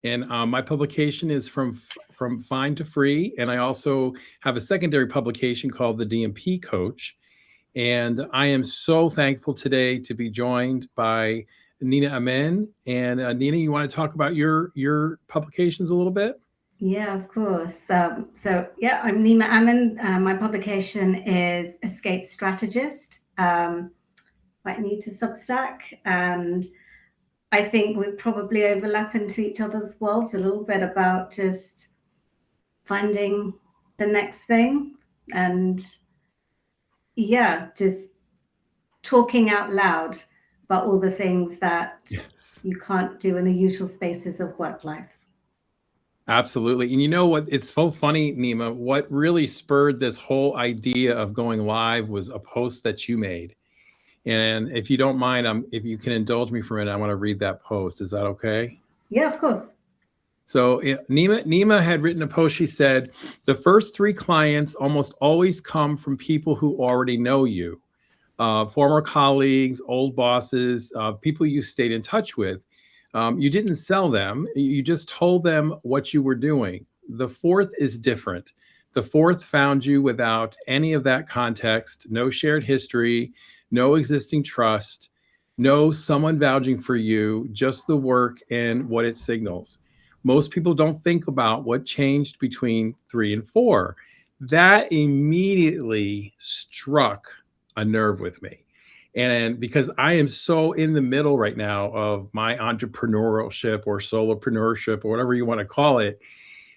And my publication is from Fine to Free, and I also have a secondary publication called the DMP Coach. And I am so thankful today to be joined by Nina Amen. And Nina, you want to talk about your publications a little bit? Yeah, of course. So I'm Nima Amin. My publication is Escape Strategist, quite new to Substack, and I think we probably overlap into each other's worlds a little bit about just finding the next thing and yeah, just talking out loud about all the things that Yes. you can't do in the usual spaces of work life. Absolutely. And you know what? It's so funny, Nima. What really spurred this whole idea of going live was a post that you made. And if you don't mind, if you can indulge me for a minute, I want to read that post. Is that okay? Yeah, of course. So Nima had written a post. She said, the first 3 clients almost always come from people who already know you, former colleagues, old bosses, people you stayed in touch with. You didn't sell them. You just told them what you were doing. The 4th is different. The 4th found you without any of that context, no shared history, no existing trust, no someone vouching for you, just the work and what it signals. Most people don't think about what changed between 3 and 4. That immediately struck a nerve with me. And because I am so in the middle right now of my entrepreneurship or solopreneurship or whatever you want to call it.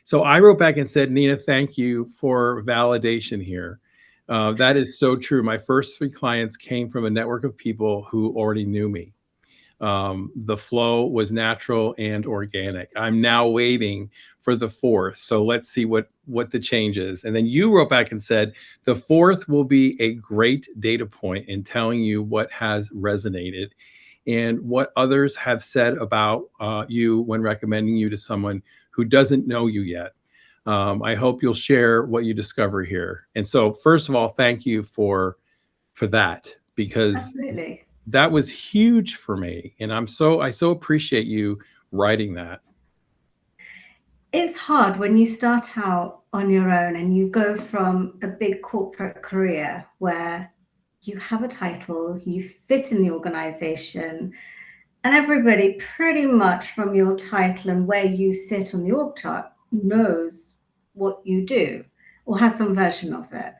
So I wrote back and said, Nina, thank you for validation here. That is so true. My first 3 clients came from a network of people who already knew me. The flow was natural and organic. I'm now waiting for the 4th. So let's see what the change is. And then you wrote back and said, the 4th will be a great data point in telling you what has resonated and what others have said about you when recommending you to someone who doesn't know you yet. I hope you'll share what you discover here. And so first of all, thank you for that, because Absolutely. that was huge for me. And I so appreciate you writing that. It's hard when you start out on your own and you go from a big corporate career where you have a title, you fit in the organization, and everybody pretty much from your title and where you sit on the org chart knows what you do or has some version of it.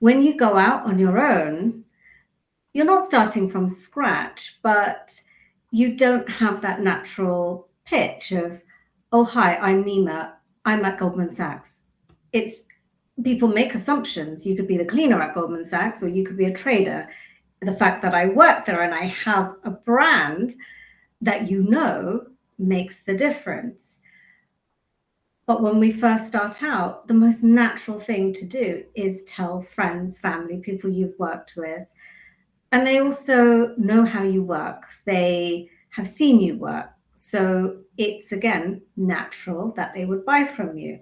When you go out on your own, you're not starting from scratch, but you don't have that natural pitch of, oh, hi, I'm Nima. I'm at Goldman Sachs. It's people make assumptions. You could be the cleaner at Goldman Sachs, or you could be a trader. The fact that I work there and I have a brand that you know makes the difference. But when we first start out, the most natural thing to do is tell friends, family, people you've worked with. And they also know how you work. They have seen you work. So it's, again, natural that they would buy from you.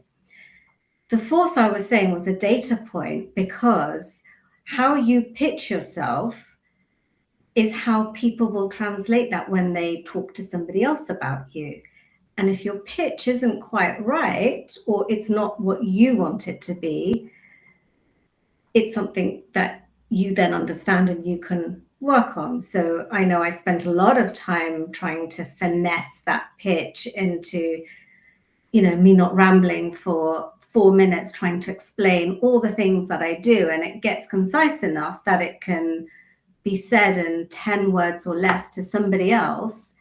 The 4th I was saying was a data point, because how you pitch yourself is how people will translate that when they talk to somebody else about you. And if your pitch isn't quite right, or it's not what you want it to be, it's something that you then understand and you can work on. So I know I spent a lot of time trying to finesse that pitch into, me not rambling for 4 minutes trying to explain all the things that I do. And it gets concise enough that it can be said in 10 words or less to somebody else.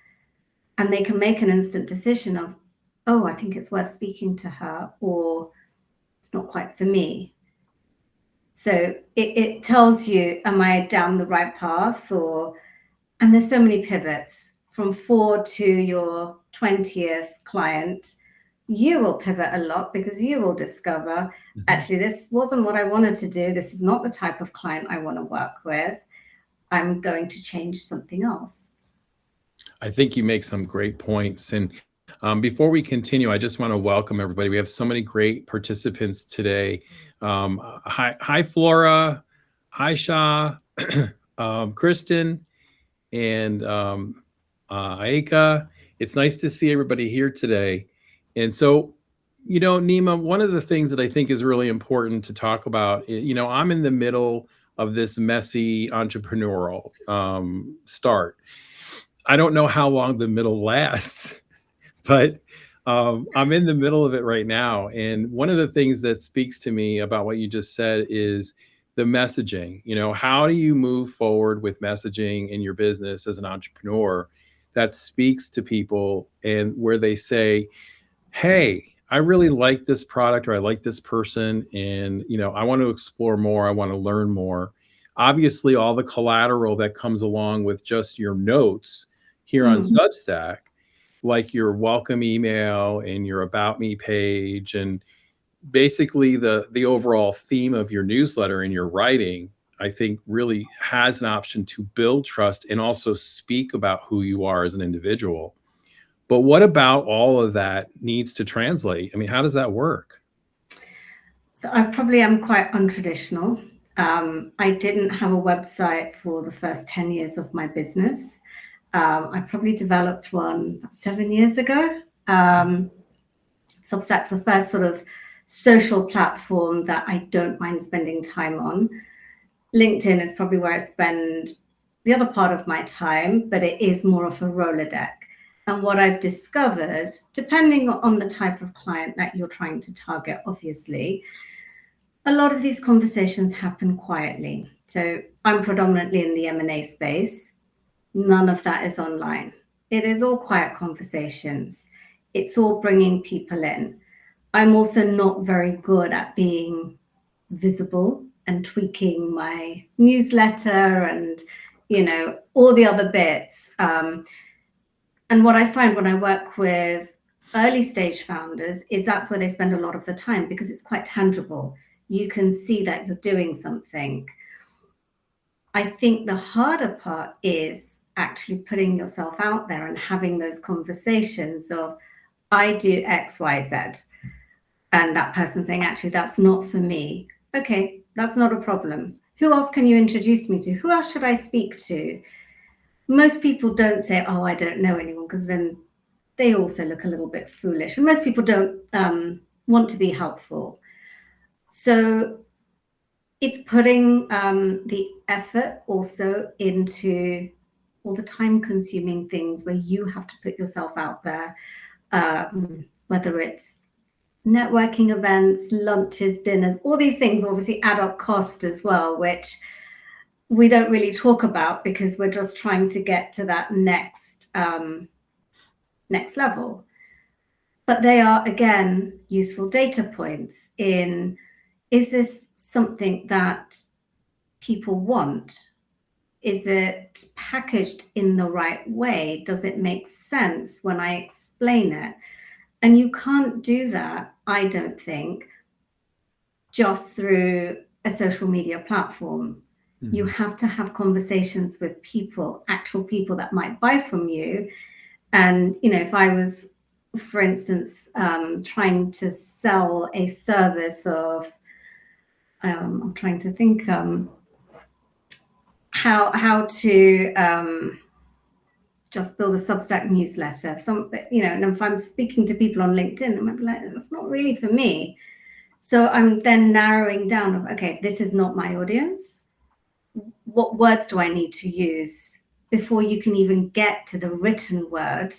And they can make an instant decision of, oh, I think it's worth speaking to her, or it's not quite for me. So it tells you, am I down the right path? And there's so many pivots from 4 to your 20th client. You will pivot a lot because you will discover, actually, this wasn't what I wanted to do. This is not the type of client I want to work with. I'm going to change something else. I think you make some great points. And before we continue, I just want to welcome everybody. We have so many great participants today. Hi, Flora. Hi, Shah, Kristen, and Aika. It's nice to see everybody here today. And so, Nima, one of the things that I think is really important to talk about, I'm in the middle of this messy entrepreneurial start. I don't know how long the middle lasts, but I'm in the middle of it right now. And one of the things that speaks to me about what you just said is the messaging. How do you move forward with messaging in your business as an entrepreneur that speaks to people and where they say, hey, I really like this product or I like this person and I want to explore more, I want to learn more. Obviously, all the collateral that comes along with just your notes here on Substack, like your welcome email and your about me page and basically the overall theme of your newsletter and your writing, I think really has an option to build trust and also speak about who you are as an individual. But what about all of that needs to translate? I mean, how does that work? So I probably am quite untraditional. I didn't have a website for the first 10 years of my business. I probably developed one about 7 years ago. Substack's the first sort of social platform that I don't mind spending time on. LinkedIn is probably where I spend the other part of my time, but it is more of a Rolodex. And what I've discovered, depending on the type of client that you're trying to target, obviously, a lot of these conversations happen quietly. So I'm predominantly in the M&A space. None of that is online. It is all quiet conversations. It's all bringing people in. I'm also not very good at being visible and tweaking my newsletter and, all the other bits. And what I find when I work with early stage founders is that's where they spend a lot of the time because it's quite tangible. You can see that you're doing something. I think the harder part is actually putting yourself out there and having those conversations of, I do X, Y, Z. And that person saying, actually, that's not for me. Okay, that's not a problem. Who else can you introduce me to? Who else should I speak to? Most people don't say, oh, I don't know anyone, because then they also look a little bit foolish. And most people don't want to be helpful. So it's putting the effort also into all the time-consuming things where you have to put yourself out there, whether it's networking events, lunches, dinners, all these things obviously add up cost as well, which we don't really talk about because we're just trying to get to that next level. But they are, again, useful data points in, is this something that people want? Is it packaged in the right way? Does it make sense when I explain it? And you can't do that, I don't think, just through a social media platform. Mm-hmm. You have to have conversations with people, actual people that might buy from you. And, if I was, for instance, trying to sell a service of, I'm trying to think how to just build a Substack newsletter. And if I'm speaking to people on LinkedIn, they might be like, that's not really for me. So I'm then narrowing down of, okay, this is not my audience. What words do I need to use before you can even get to the written word?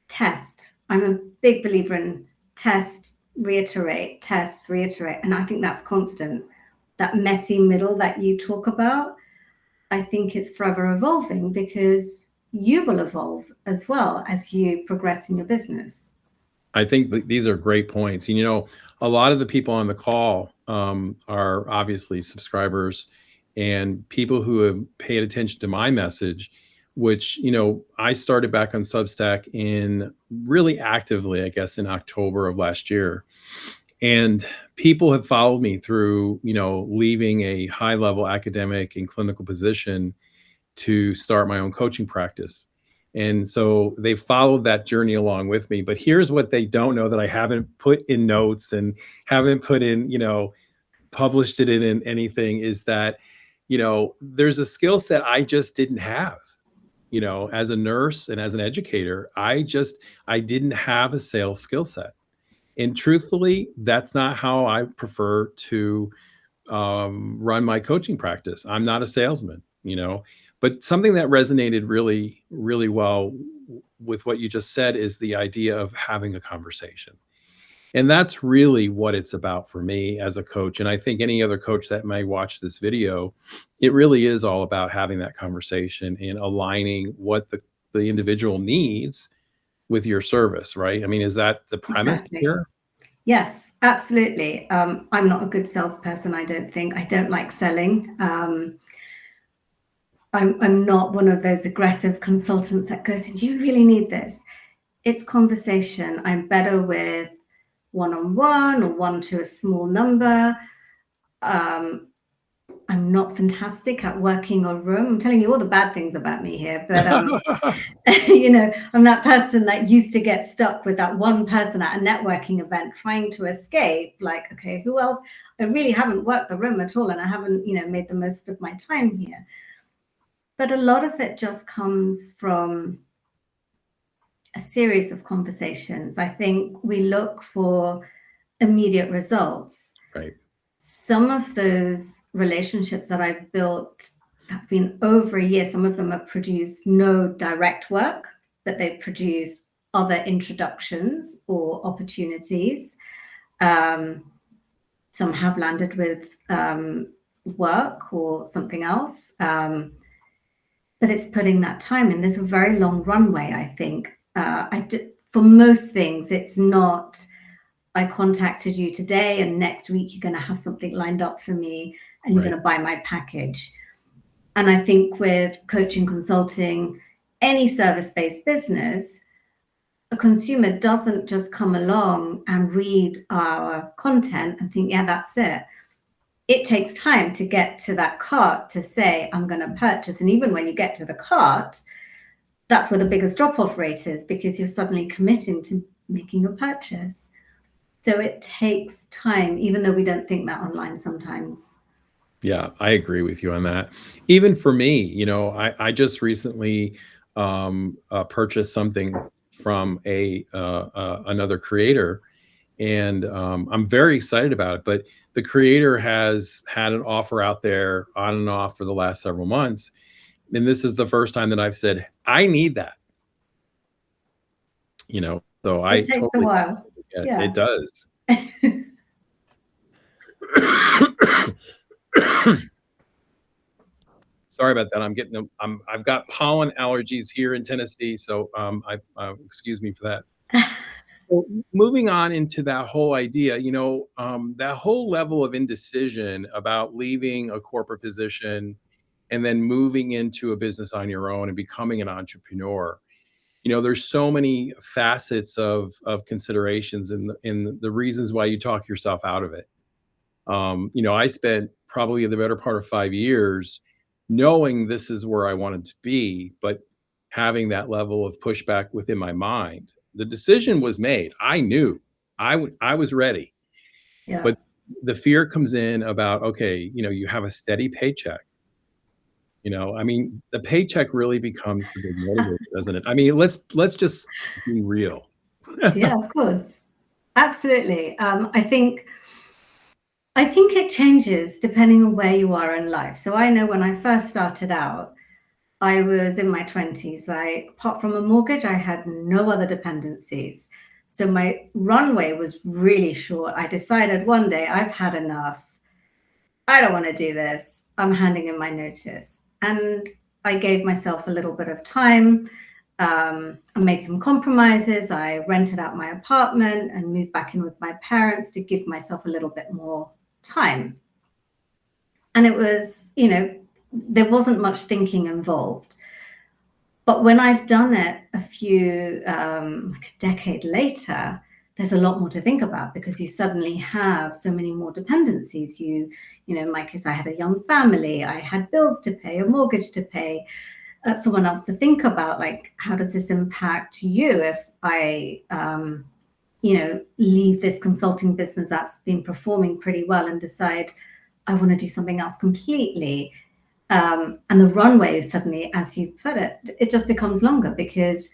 Test. I'm a big believer in test, reiterate. And I think that's constant. That messy middle that you talk about, I think it's forever evolving because you will evolve as well as you progress in your business. I think these are great points. A lot of the people on the call are obviously subscribers and people who have paid attention to my message, which, I started back on Substack in really actively, I guess, in October of last year. And people have followed me through, leaving a high-level academic and clinical position to start my own coaching practice. And so they followed that journey along with me. But here's what they don't know that I haven't put in notes and haven't put in, published it in anything is that, there's a skill set I just didn't have. You know, as a nurse and as an educator, I didn't have a sales skill set. And truthfully, that's not how I prefer to run my coaching practice. I'm not a salesman, you know, but something that resonated really, really well with what you just said is the idea of having a conversation. And that's really what it's about for me as a coach. And I think any other coach that may watch this video, it really is all about having that conversation and aligning what the individual needs with your service, right? I mean, is that the premise Exactly. here? Yes, absolutely. I'm not a good salesperson, I don't think. I don't like selling. I'm not one of those aggressive consultants that goes, you really need this. It's conversation. I'm better with one-on-one or one to a small number. I'm not fantastic at working a room. I'm telling you all the bad things about me here, but you know, I'm that person that used to get stuck with that one person at a networking event trying to escape. Like, okay, who else? I really haven't worked the room at all, and I haven't, you know, made the most of my time here. But a lot of it just comes from a series of conversations. I think we look for immediate results. Right. Some of those relationships that I've built have been over a year. Some of them have produced no direct work, but they've produced other introductions or opportunities. Some have landed with work or something else. But it's putting that time in. There's a very long runway, I think. For most things, it's not, I contacted you today and next week you're going to have something lined up for me and you're Right. going to buy my package. And I think with coaching, consulting, any service-based business, a consumer doesn't just come along and read our content and think, yeah, that's it. It takes time to get to that cart to say, I'm going to purchase. And even when you get to the cart, that's where the biggest drop-off rate is, because you're suddenly committing to making a purchase. So it takes time, even though we don't think that online sometimes. Yeah, I agree with you on that. Even for me, you know, I just recently purchased something from another creator, and I'm very excited about it. But the creator has had an offer out there on and off for the last several months, and this is the first time that I've said I need that. You know, so I It takes a totally while. get it. Yeah. It does. Sorry about that. I've got pollen allergies here in Tennessee, so excuse me for that. So moving on into that whole idea, you know, that whole level of indecision about leaving a corporate position and then moving into a business on your own and becoming an entrepreneur. You know, there's so many facets of considerations in the reasons why you talk yourself out of it. You know, I spent probably the better part of 5 years knowing this is where I wanted to be, but having that level of pushback within my mind. The decision was made. I knew I was ready, Yeah. but the fear comes in about, okay, you know, you have a steady paycheck. You know, I mean, the paycheck really becomes the big motivator, doesn't it? I mean, let's just be real. Yeah, of course. Absolutely. I think it changes depending on where you are in life. So I know when I first started out, I was in my 20s. Apart from a mortgage, I had no other dependencies. So my runway was really short. I decided one day, I've had enough. I don't want to do this. I'm handing in my notice. And I gave myself a little bit of time. I made some compromises. I rented out my apartment and moved back in with my parents to give myself a little bit more time. And it was, you know, there wasn't much thinking involved. But when I've done it like a decade later, there's a lot more to think about, because you suddenly have so many more dependencies. You know, in my case, I had a young family, I had bills to pay, a mortgage to pay, someone else to think about, like, how does this impact you if I, you know, leave this consulting business that's been performing pretty well and decide I want to do something else completely. And the runway suddenly, as you put it, it just becomes longer because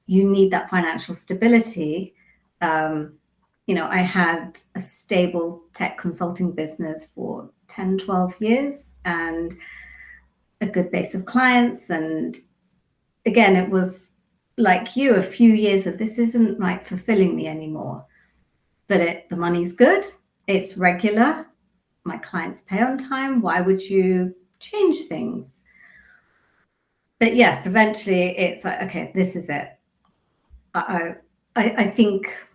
you need that financial stability. I had a stable tech consulting business for 10, 12 years and a good base of clients. And again, it was like you, a few years of this isn't like fulfilling me anymore. But the money's good, it's regular, my clients pay on time. Why would you change things? But yes, eventually it's like, okay, this is it. I think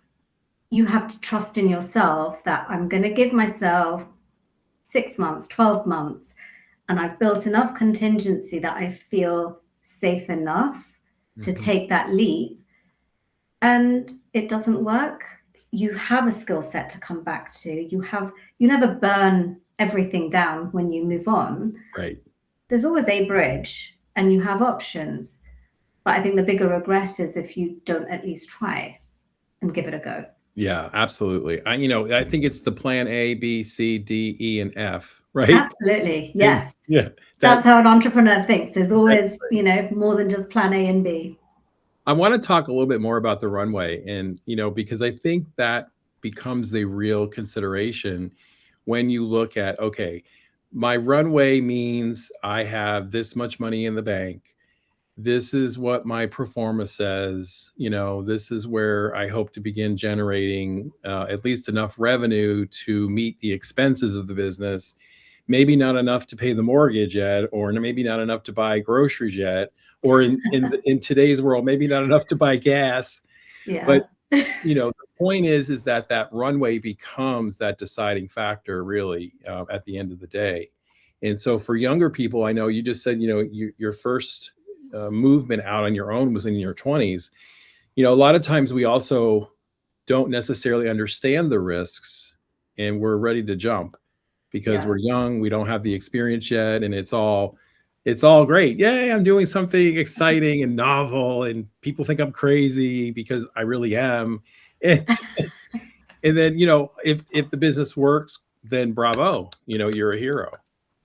you have to trust in yourself that I'm going to give myself 6 months, 12 months, and I've built enough contingency that I feel safe enough to take that leap. And it doesn't work. You have a skill set to come back to. You never burn everything down when you move on. Right. There's always a bridge and you have options. But I think the bigger regret is if you don't at least try and give it a go. Yeah, absolutely. I think it's the plan A, B, C, D, E, and F, right? Absolutely. Yes. Yeah. That's how an entrepreneur thinks. There's always, more than just plan A and B. I want to talk a little bit more about the runway and, because I think that becomes a real consideration when you look at, okay, my runway means I have this much money in the bank. This is what my pro forma says, this is where I hope to begin generating at least enough revenue to meet the expenses of the business. Maybe not enough to pay the mortgage yet, or maybe not enough to buy groceries yet, or in today's world, maybe not enough to buy gas. Yeah. But, the point is that runway becomes that deciding factor really at the end of the day. And so for younger people, I know you just said, your first movement out on your own was in your 20s. A lot of times we also don't necessarily understand the risks and we're ready to jump because we're young, we don't have the experience yet, and it's all great. Yay, I'm doing something exciting and novel, and people think I'm crazy because I really am. And, and then, if the business works, then bravo, you're a hero.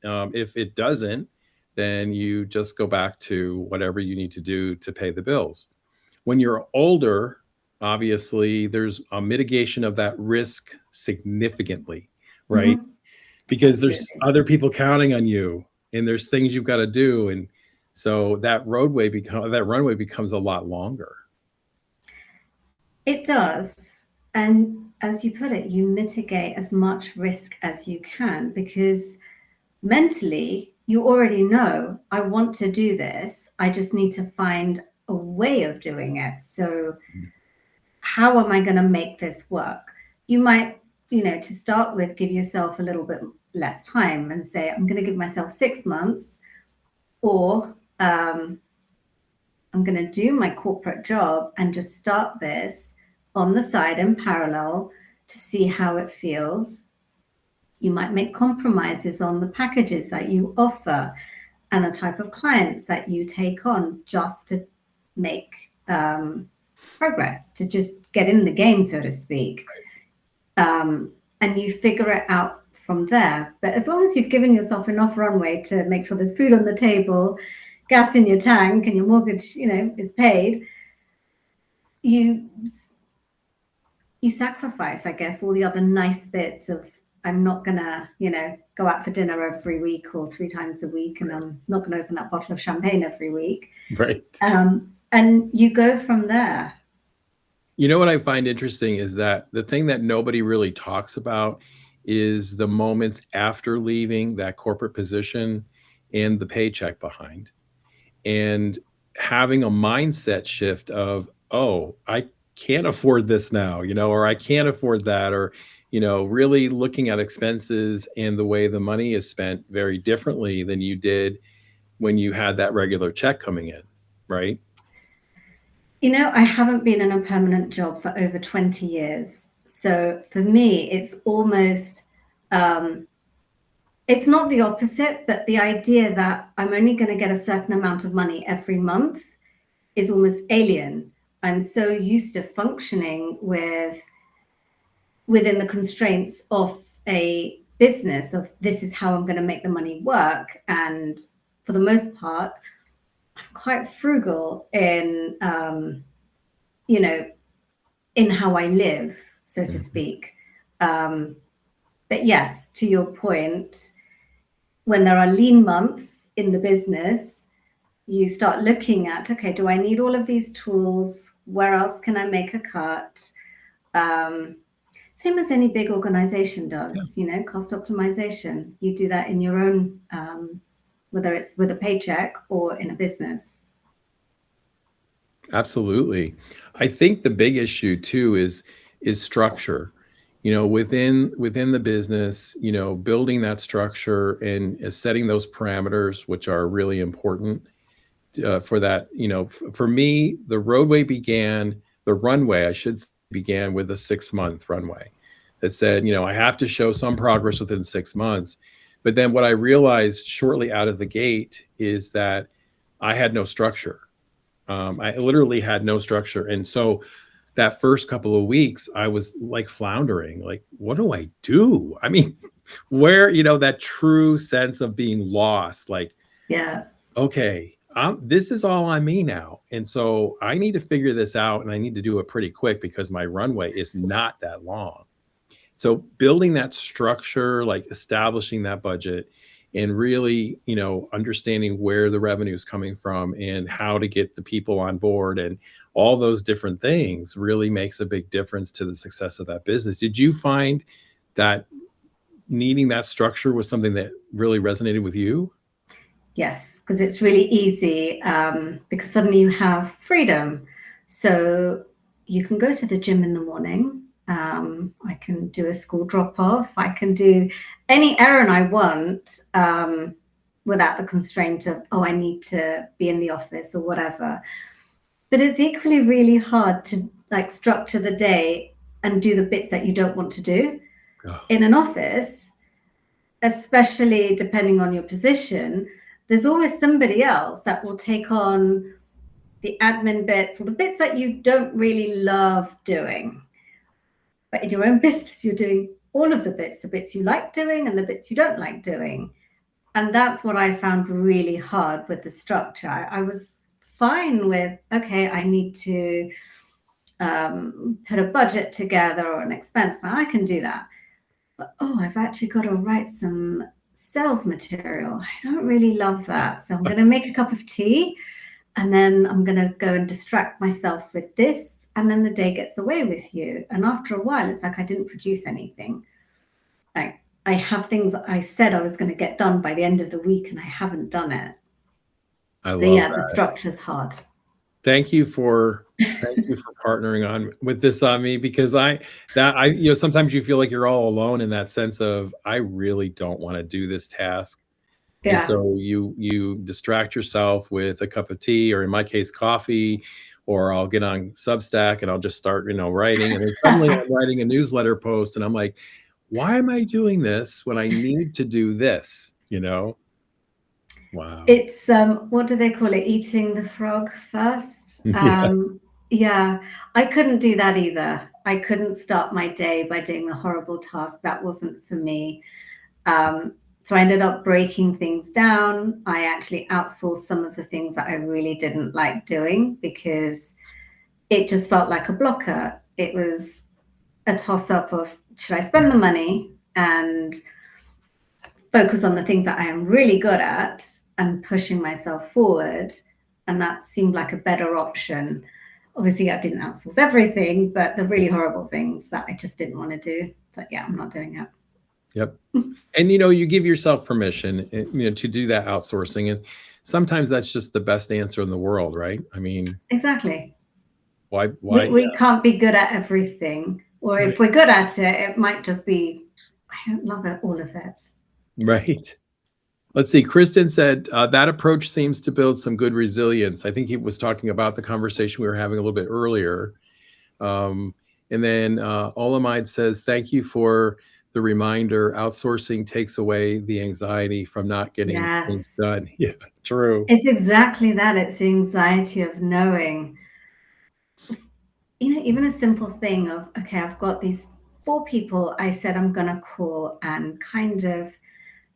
If it doesn't, then you just go back to whatever you need to do to pay the bills. When you're older, obviously, there's a mitigation of that risk significantly, right? Mhm. Because there's other people counting on you, and there's things you've got to do, and so that runway becomes a lot longer. It does. And as you put it, you mitigate as much risk as you can because mentally you already know, I want to do this. I just need to find a way of doing it. So how am I going to make this work? You might, to start with, give yourself a little bit less time and say, I'm going to give myself 6 months, or I'm going to do my corporate job and just start this on the side in parallel to see how it feels. You might make compromises on the packages that you offer and the type of clients that you take on just to make progress, to just get in the game, so to speak. And you figure it out from there. But as long as you've given yourself enough runway to make sure there's food on the table, gas in your tank, and your mortgage, is paid, you sacrifice, I guess, all the other nice bits of, I'm not gonna, go out for dinner every week or 3 times a week, and I'm not gonna open that bottle of champagne every week. Right. And you go from there. What I find interesting is that the thing that nobody really talks about is the moments after leaving that corporate position and the paycheck behind, and having a mindset shift of, oh, I can't afford this now, or I can't afford that, or, really looking at expenses and the way the money is spent very differently than you did when you had that regular check coming in, right? I haven't been in a permanent job for over 20 years. So for me, it's almost, it's not the opposite, but the idea that I'm only going to get a certain amount of money every month is almost alien. I'm so used to functioning within the constraints of a business, of this is how I'm going to make the money work. And for the most part, I'm quite frugal in, in how I live, so to speak. But yes, to your point, when there are lean months in the business, you start looking at, okay, do I need all of these tools? Where else can I make a cut? Same as any big organization does, cost optimization. You do that in your own, whether it's with a paycheck or in a business. Absolutely. I think the big issue too is structure. Within the business, building that structure and setting those parameters, which are really important for that. For me, the runway, I should say, began with a 6-month runway that said, I have to show some progress within 6 months. But then what I realized shortly out of the gate is that I had no structure. I literally had no structure. And so that first couple of weeks, I was like floundering, like, what do I do? I mean, where, that true sense of being lost, like, Yeah. okay, this is all on me now. And so I need to figure this out, and I need to do it pretty quick because my runway is not that long. So building that structure, like establishing that budget, and really, understanding where the revenue is coming from and how to get the people on board and all those different things really makes a big difference to the success of that business. Did you find that needing that structure was something that really resonated with you? Yes, because it's really easy, because suddenly you have freedom. So you can go to the gym in the morning. I can do a school drop off. I can do any errand I want, without the constraint of, I need to be in the office or whatever. But it's equally really hard to like structure the day and do the bits that you don't want to do in an office, especially depending on your position. There's always somebody else that will take on the admin bits or the bits that you don't really love doing. But in your own business, you're doing all of the bits you like doing and the bits you don't like doing. And that's what I found really hard with the structure. I was fine with, okay, I need to put a budget together or an expense plan. I can do that. But, I've actually got to write some sales material. I don't really love that. So I'm going to make a cup of tea, and then I'm going to go and distract myself with this. And then the day gets away with you. And after a while, it's like I didn't produce anything. Like I have things I said I was going to get done by the end of the week, and I haven't done it. The structure's hard. Thank you for partnering on with this on me, because sometimes you feel like you're all alone in that sense of, I really don't want to do this task. Yeah. And so you distract yourself with a cup of tea, or in my case, coffee, or I'll get on Substack and I'll just start, writing. And then suddenly I'm writing a newsletter post and I'm like, why am I doing this when I need to do this? Wow. It's, what do they call it? Eating the frog first. Yeah, I couldn't do that either. I couldn't start my day by doing a horrible task. That wasn't for me. So I ended up breaking things down. I actually outsourced some of the things that I really didn't like doing because it just felt like a blocker. It was a toss-up of, should I spend the money and focus on the things that I am really good at and pushing myself forward? And that seemed like a better option. Obviously, I didn't outsource everything, but the really horrible things that I just didn't want to do. So yeah, I'm not doing it. Yep. And, you give yourself permission, to do that outsourcing. And sometimes that's just the best answer in the world, right? I mean, exactly. Why? We can't be good at everything. Or if we're good at it, it might just be, I don't love it, all of it. Right. Let's see. Kristen said that approach seems to build some good resilience. I think he was talking about the conversation we were having a little bit earlier. And then Olamide says, thank you for the reminder. Outsourcing takes away the anxiety from not getting things done. Yeah, true. It's exactly that. It's the anxiety of knowing, even a simple thing of, okay, I've got these 4 people I said I'm going to call and kind of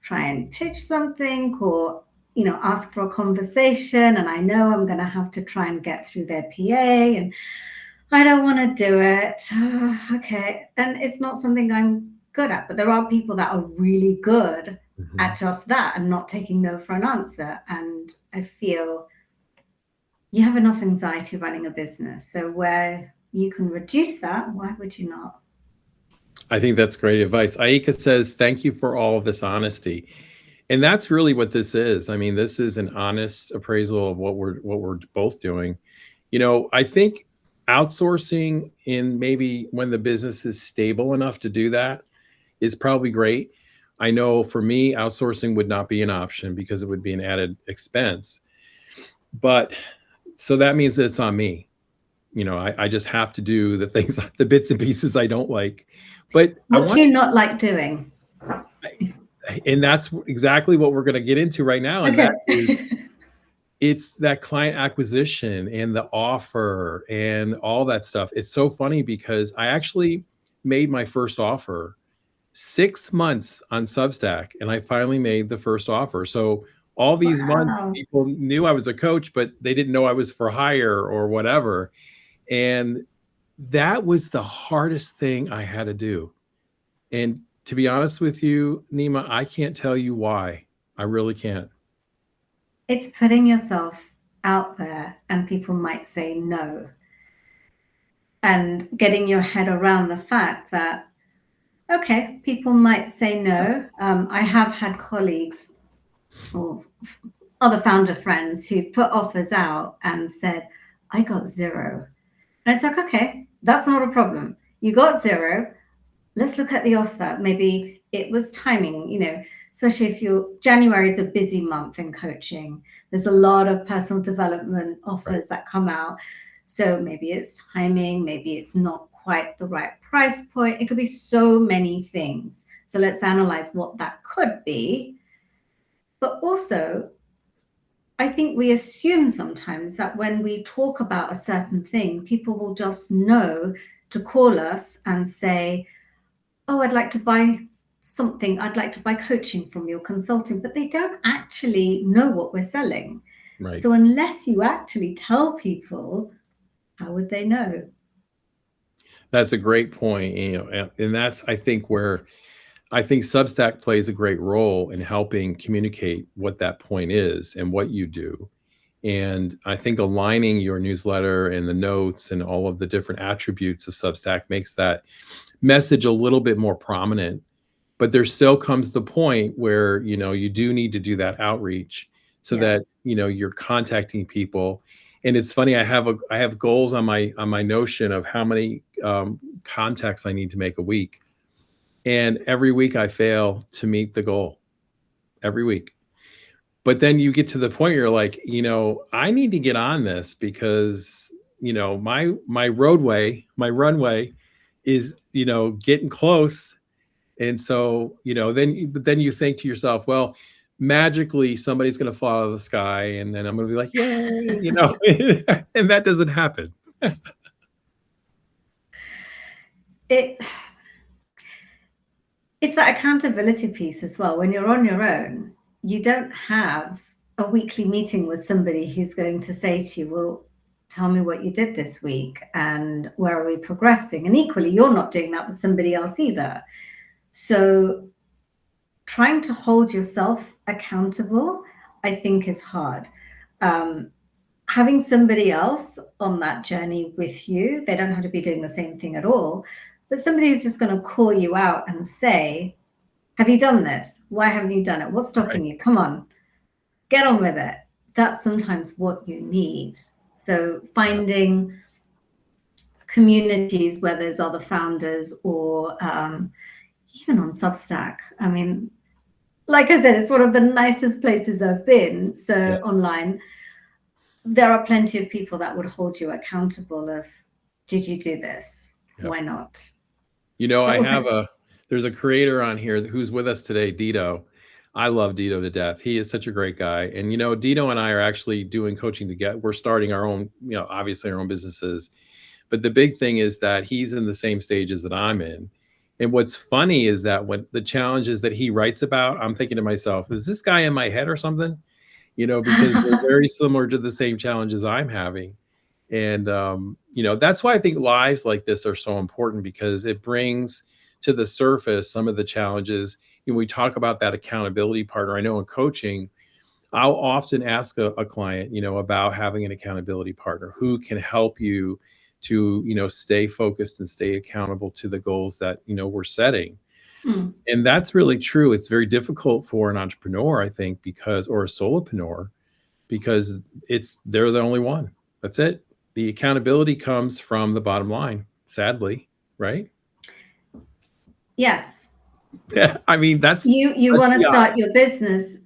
try and pitch something or ask for a conversation, and I know I'm going to have to try and get through their PA, and I don't want to do it. Okay. And it's not something I'm good at, but there are people that are really good at just that and not taking no for an answer. And I feel you have enough anxiety running a business. So where you can reduce that, why would you not? I think that's great advice. Aika says, thank you for all of this honesty. And that's really what this is. I mean, this is an honest appraisal of what we're both doing. I think outsourcing in maybe when the business is stable enough to do that is probably great. I know for me, outsourcing would not be an option because it would be an added expense. But so that means that it's on me. I just have to do the things, the bits and pieces I don't like. But what do you not like doing? And that's exactly what we're going to get into right now. And Okay. that is, it's that client acquisition and the offer and all that stuff. It's so funny because I actually made my first offer 6 months on Substack, and I finally made the first offer. So all these months, people knew I was a coach, but they didn't know I was for hire or whatever. And that was the hardest thing I had to do. And to be honest with you, Nima, I can't tell you why. I really can't. It's putting yourself out there, and people might say no. And getting your head around the fact that, okay, people might say no. I have had colleagues or other founder friends who've put offers out and said, I got 0. And it's like, okay, that's not a problem. You got 0. Let's look at the offer. Maybe it was timing, especially if January is a busy month in coaching. There's a lot of personal development offers that come out. So maybe it's timing, maybe it's not quite the right price point. It could be so many things. So let's analyze what that could be. But also, I think we assume sometimes that when we talk about a certain thing, people will just know to call us and say, oh, I'd like to buy something. I'd like to buy coaching from your consulting, but they don't actually know what we're selling. Right. So unless you actually tell people, how would they know? That's a great point. And that's, I think Substack plays a great role in helping communicate what that point is and what you do. And I think aligning your newsletter and the notes and all of the different attributes of Substack makes that message a little bit more prominent. But there still comes the point where, you do need to do that outreach so that, you're contacting people. And it's funny, I have goals on my Notion of how many contacts I need to make a week. And every week I fail to meet the goal, every week. But then you get to the point where you're like, I need to get on this because, my runway is, getting close. And so, then you think to yourself, well, magically somebody's going to fall out of the sky and then I'm going to be like, yay, and that doesn't happen. It's that accountability piece as well. When you're on your own, you don't have a weekly meeting with somebody who's going to say to you, well, tell me what you did this week and where are we progressing? And equally, you're not doing that with somebody else either. So trying to hold yourself accountable, I think, is hard. Having somebody else on that journey with you, they don't have to be doing the same thing at all, but somebody is just going to call you out and say, have you done this? Why haven't you done it? What's stopping you? Come on, get on with it. That's sometimes what you need. So finding communities where there's other founders or even on Substack. I mean, like I said, it's one of the nicest places I've been. So online, there are plenty of people that would hold you accountable of, did you do this? Why not? There's a creator on here who's with us today, Dito. I love Dito to death. He is such a great guy. And, Dito and I are actually doing coaching together. We're starting our own, obviously our own businesses. But the big thing is that he's in the same stages that I'm in. And what's funny is that when the challenges that he writes about, I'm thinking to myself, is this guy in my head or something? because they're very similar to the same challenges I'm having. And, that's why I think lives like this are so important, because it brings to the surface some of the challenges. We talk about that accountability partner. I know in coaching, I'll often ask a client, about having an accountability partner who can help you to, stay focused and stay accountable to the goals that, we're setting. Mm. And that's really true. It's very difficult for an entrepreneur, I think, or a solopreneur, because they're the only one. That's it. The accountability comes from the bottom line, sadly, right? Yes. Yeah. I mean, you want to start your business.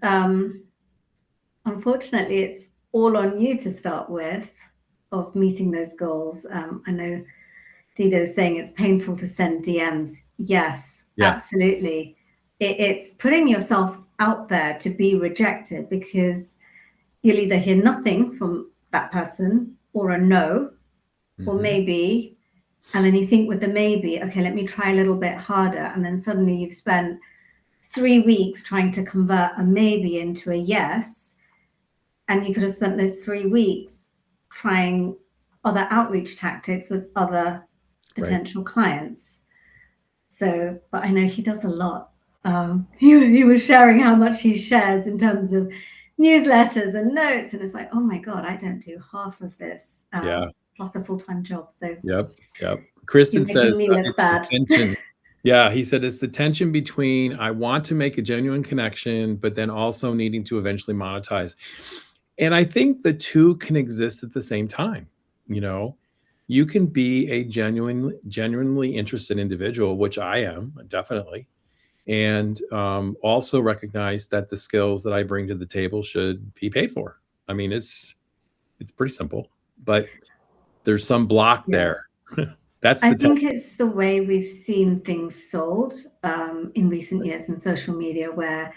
Unfortunately, it's all on you to start with, of meeting those goals. I know Dido is saying it's painful to send DMs. Yes, Yeah. Absolutely. It's putting yourself out there to be rejected, because you'll either hear nothing from that person, or a no, or maybe. And then you think with the maybe, okay, let me try a little bit harder. And then suddenly you've spent 3 weeks trying to convert a maybe into a yes. And you could have spent those 3 weeks trying other outreach tactics with other potential clients. So, but I know he does a lot. He was sharing how much he shares in terms of newsletters and notes. And it's like, oh my God, I don't do half of this. Plus a full-time job. So Yep. Kristen says it's the tension. Yeah, he said it's the tension between I want to make a genuine connection, but then also needing to eventually monetize. And I think the two can exist at the same time. You can be a genuinely interested individual, which I am, definitely, and also recognize that the skills that I bring to the table should be paid for. I mean, it's pretty simple, but there's some block there. I think it's the way we've seen things sold in recent years in social media, where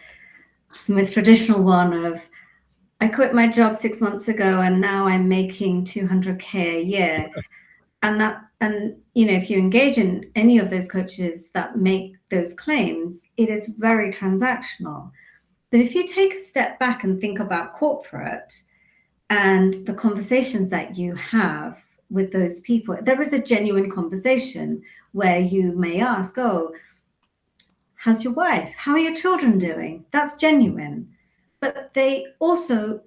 the most traditional one of, I quit my job 6 months ago and now I'm making 200K a year. And if you engage in any of those coaches that make those claims, it is very transactional. But if you take a step back and think about corporate and the conversations that you have with those people, there is a genuine conversation where you may ask, oh, how's your wife? How are your children doing? That's genuine. But they also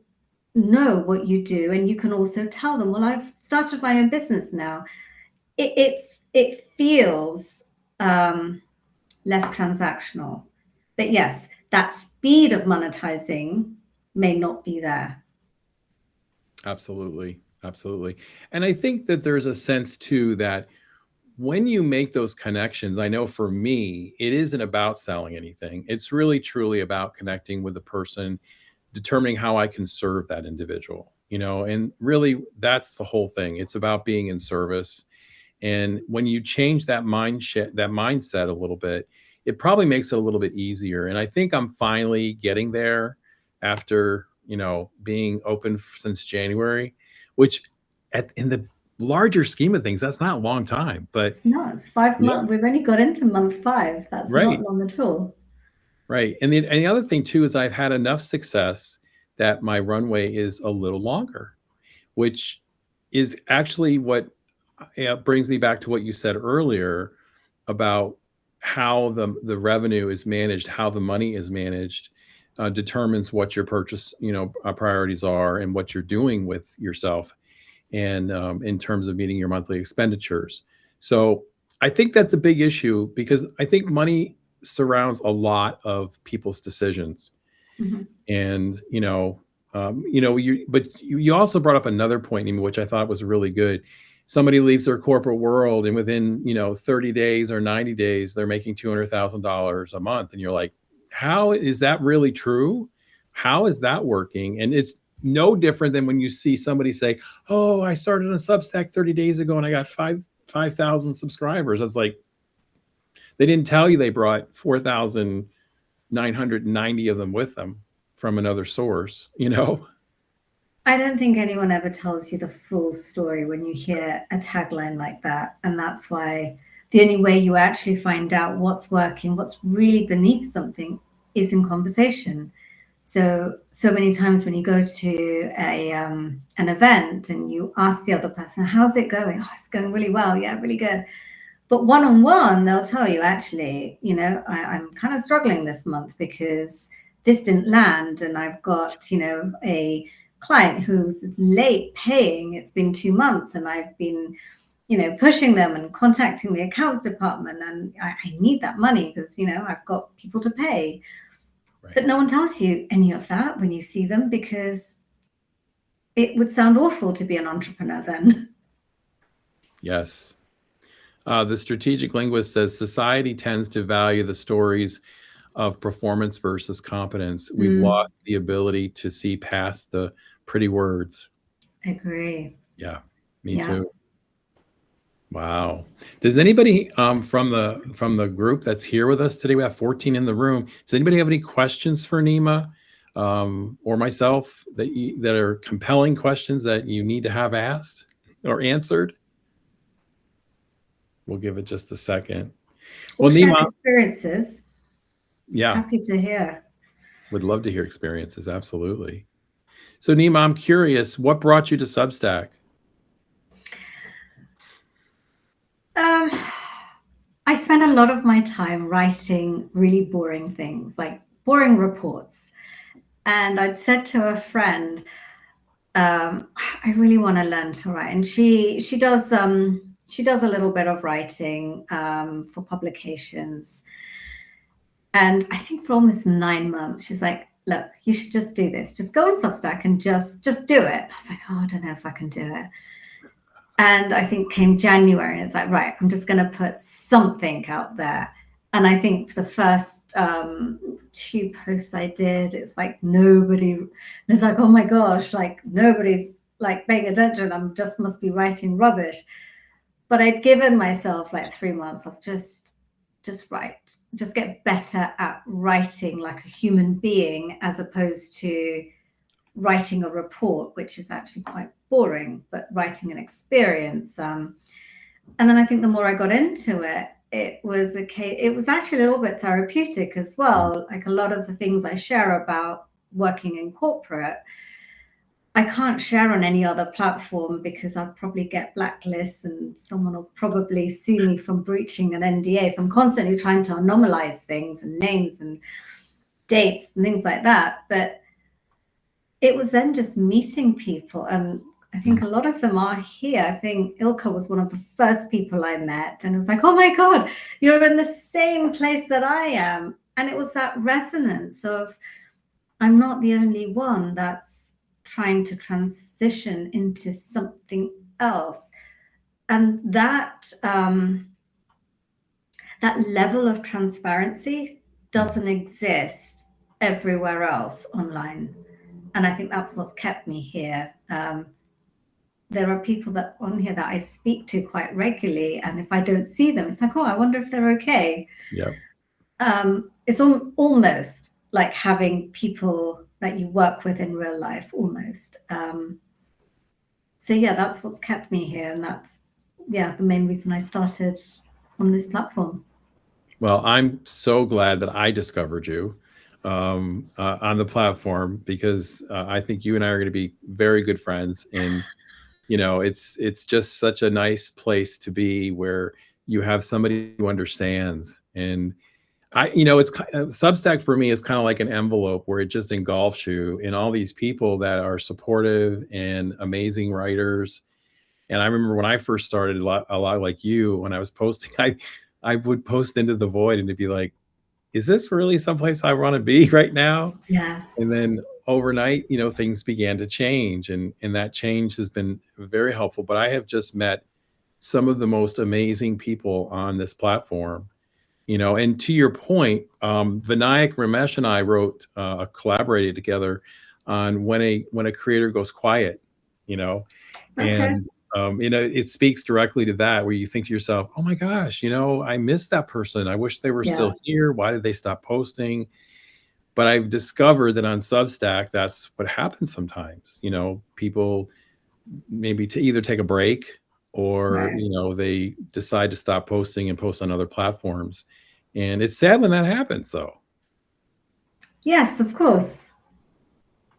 know what you do, and you can also tell them, well, I've started my own business now. It feels less transactional. But yes, that speed of monetizing may not be there. Absolutely. And I think that there's a sense too that when you make those connections, I know for me, it isn't about selling anything. It's really truly about connecting with the person, determining how I can serve that individual, and really that's the whole thing. It's about being in service. And when you change that mindset a little bit, it probably makes it a little bit easier. And I think I'm finally getting there after, being open since January, which in the larger scheme of things, that's not a long time, but it's not. It's 5 months. We've only got into month 5. That's not long at all. Right. And the other thing too is I've had enough success that my runway is a little longer, which is actually what brings me back to what you said earlier about how the revenue is managed, how the money is managed, determines what your purchase, priorities are and what you're doing with yourself, and in terms of meeting your monthly expenditures. So I think that's a big issue, because I think money surrounds a lot of people's decisions. And but you also brought up another point, Nima, which I thought was really good. Somebody leaves their corporate world and within 30 days or 90 days they're making $200,000 a month, and you're like, how is that really true? How is that working? And it's no different than when you see somebody say, oh, I started on Substack 30 days ago and I got 5,000 subscribers. It's like, they didn't tell you they brought 4,990 of them with them from another source, I don't think anyone ever tells you the full story when you hear a tagline like that. And that's why the only way you actually find out what's working, what's really beneath something, is in conversation. So many times when you go to an event and you ask the other person, how's it going? Oh, it's going really well. Yeah, really good. But one-on-one, they'll tell you, actually, I'm kind of struggling this month because this didn't land, and I've got, a client who's late paying. It's been 2 months, and I've been, pushing them and contacting the accounts department, and I need that money because, I've got people to pay. Right. But no one tells you any of that when you see them, because it would sound awful to be an entrepreneur then. Yes. The strategic linguist says society tends to value the stories of performance versus competence. We've lost the ability to see past the pretty words. Agree. Yeah, me too. Wow. Does anybody from the group that's here with us today? We have 14 in the room. Does anybody have any questions for Nima or myself that are compelling questions that you need to have asked or answered? We'll give it just a second. Well, Nima, experiences. Yeah. Happy to hear. Would love to hear experiences. Absolutely. So Nima, I'm curious, what brought you to Substack? I spent a lot of my time writing really boring things, like boring reports. And I'd said to a friend, I really want to learn to write. And she does a little bit of writing for publications. And I think for almost 9 months, she's like, look, you should just do this. Just go on Substack and just do it. I was like, oh, I don't know if I can do it. And I think came January, and it's like, right, I'm just going to put something out there. And I think the first 2 posts I did, it's like it's like, oh my gosh, like nobody's like paying attention. I'm just must be writing rubbish. But I'd given myself like 3 months of just write, just get better at writing like a human being, as opposed to writing a report, which is actually quite boring, but writing an experience. And then I think the more I got into it, it was actually a little bit therapeutic as well. Like a lot of the things I share about working in corporate, I can't share on any other platform because I'll probably get blacklists and someone will probably sue me from breaching an NDA. So I'm constantly trying to anomalize things and names and dates and things like that. But it was then just meeting people, and I think a lot of them are here. I think Ilka was one of the first people I met, and it was like, oh my God, you're in the same place that I am. And it was that resonance of, I'm not the only one that's trying to transition into something else. And that level of transparency doesn't exist everywhere else online. And I think that's what's kept me here. There are people that on here that I speak to quite regularly, and if I don't see them, it's like, oh, I wonder if they're okay. Yeah. It's almost like having people that you work with in real life, almost. So yeah, that's what's kept me here, and that's the main reason I started on this platform. Well, I'm so glad that I discovered you on the platform, because I think you and I are going to be very good friends. And it's just such a nice place to be, where you have somebody who understands. And it's Substack for me is kind of like an envelope where it just engulfs you in all these people that are supportive and amazing writers. And I remember when I first started, a lot like you, when I was posting, I would post into the void and it'd be like, is this really someplace I want to be right now? Yes. And then overnight, things began to change, and that change has been very helpful. But I have just met some of the most amazing people on this platform, and to your point, Vinayak Ramesh and I collaborated together on when a creator goes quiet, and it speaks directly to that, where you think to yourself, oh my gosh, I miss that person. I wish they were still here. Why did they stop posting? But I've discovered that on Substack, that's what happens sometimes. People maybe to either take a break, or, they decide to stop posting and post on other platforms. And it's sad when that happens, though. Yes, of course.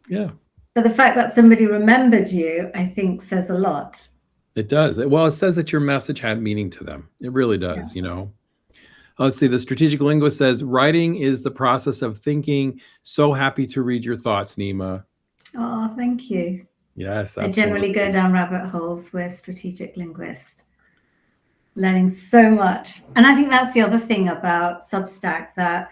Yeah, But the fact that somebody remembered you, I think, says a lot. it does. Well, it says that your message had meaning to them. It really does, you know. Let's see. The strategic linguist says writing is the process of thinking. So happy to read your thoughts, Nima. Oh, thank you. Yes, I absolutely. generally go down rabbit holes with strategic linguist, learning so much. And I think that's the other thing about Substack, that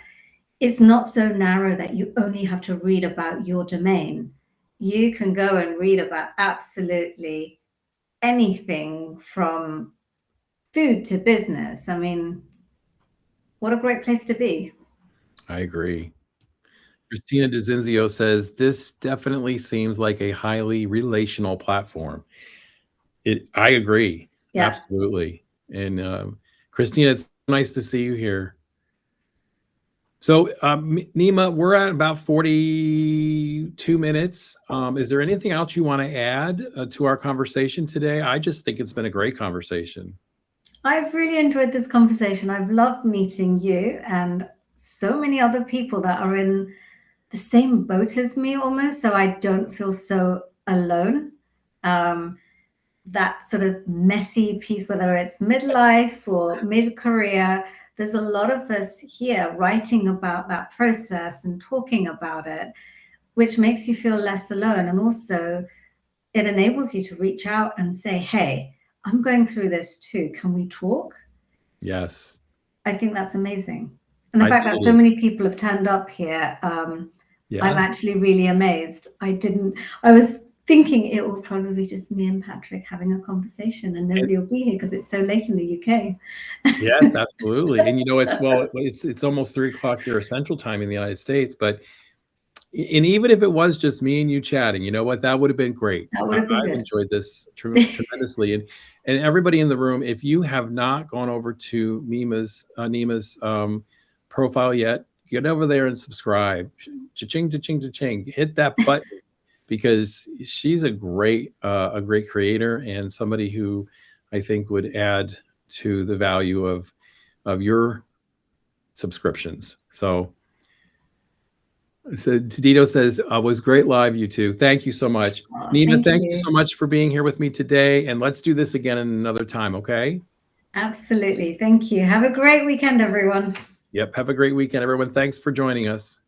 it's not so narrow that you only have to read about your domain. You can go and read about absolutely anything from food to business. I mean, what a great place to be. I agree. Christina DeZinzio says this definitely seems like a highly relational platform. I agree. Yeah. Absolutely. And Christina, it's nice to see you here. So, Nima, we're at about 42 minutes. Is there anything else you want to add to our conversation today? I just think it's been a great conversation. I've really enjoyed this conversation. I've loved meeting you and so many other people that are in the same boat as me almost, so I don't feel so alone. That sort of messy piece, whether it's midlife or mid-career, there's a lot of us here writing about that process and talking about it, which makes you feel less alone. And also, it enables you to reach out and say, hey, I'm going through this too. Can we talk? Yes. I think that's amazing. And the I fact think that it so is. many people have turned up here, Yeah. I'm actually really amazed. I was thinking it will probably be just me and Patrick having a conversation and nobody will be here because it's so late in the UK. Yes, absolutely. And you know, it's almost 3 o'clock here Central Time in the United States, but and even if it was just me and you chatting, you know what, that would have been great. That would have been I've good. enjoyed this tremendously. And everybody in the room, if you have not gone over to Nima's profile yet, get over there and subscribe. Cha-ching, cha-ching, cha-ching. Hit that button because she's a great creator and somebody who I think would add to the value of your subscriptions. So Dito says, was great live, you two. Thank you so much. Oh, Nima, thank you so much for being here with me today. And let's do this again another time, okay? Absolutely. Thank you. Have a great weekend, everyone. Yep. Have a great weekend, everyone. Thanks for joining us.